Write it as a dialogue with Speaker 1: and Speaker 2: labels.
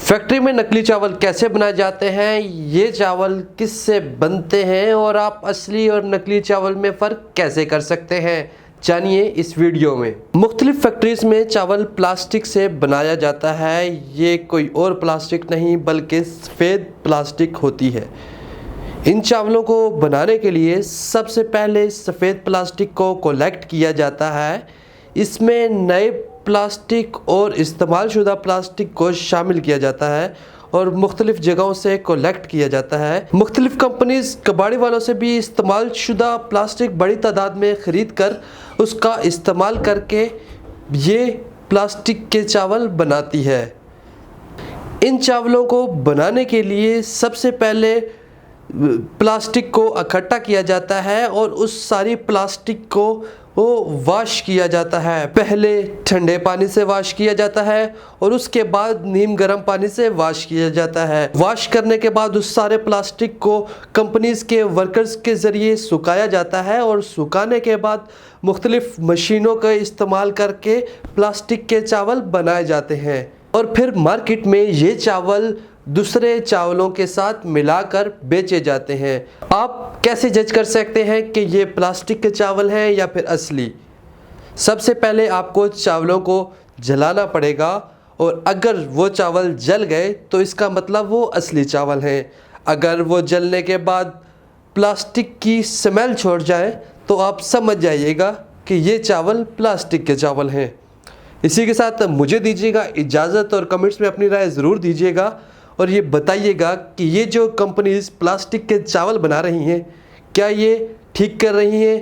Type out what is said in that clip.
Speaker 1: Factory में नकली चावल कैसे बनाए जाते हैं, ये चावल किससे बनते हैं और आप असली और नकली चावल में फ़र्क कैसे कर सकते हैं, जानिए इस वीडियो में। मुख्तलिफ फैक्ट्रीज में चावल प्लास्टिक से बनाया जाता है। ये कोई और प्लास्टिक नहीं बल्कि सफ़ेद प्लास्टिक होती है। इन चावलों को बनाने के लिए सबसे पहले सफ़ेद प्लास्टिक को कलेक्ट किया जाता है। इसमें नए प्लास्टिक और इस्तेमाल शुदा प्लास्टिक को शामिल किया जाता है और मुख्तलिफ जगहों से कलेक्ट किया जाता है। मुख्तलिफ कंपनीज कबाड़ी वालों से भी इस्तेमाल शुदा प्लास्टिक बड़ी तादाद में ख़रीद कर उसका इस्तेमाल करके ये प्लास्टिक के चावल बनाती है। इन चावलों को बनाने के लिए सबसे पहले प्लास्टिक को इकट्ठा किया जाता है और उस सारी प्लास्टिक को वॉश किया जाता है। पहले ठंडे पानी से वॉश किया जाता है और उसके बाद नीम गर्म पानी से वॉश किया जाता है। वॉश करने के बाद उस सारे प्लास्टिक को कंपनीज के वर्कर्स के ज़रिए सुखाया जाता है और सुखाने के बाद मुख्तलिफ मशीनों का इस्तेमाल करके प्लास्टिक के चावल बनाए जाते हैं और फिर मार्केट में ये चावल दूसरे चावलों के साथ मिलाकर बेचे जाते हैं। आप कैसे जज कर सकते हैं कि ये प्लास्टिक के चावल हैं या फिर असली? सबसे पहले आपको चावलों को जलाना पड़ेगा और अगर वो चावल जल गए तो इसका मतलब वो असली चावल हैं। अगर वो जलने के बाद प्लास्टिक की स्मेल छोड़ जाए तो आप समझ जाइएगा कि ये चावल प्लास्टिक के चावल हैं। इसी के साथ मुझे दीजिएगा इजाज़त और कमेंट्स में अपनी राय ज़रूर दीजिएगा और ये बताइएगा कि ये जो कंपनीज प्लास्टिक के चावल बना रही हैं क्या ये ठीक कर रही हैं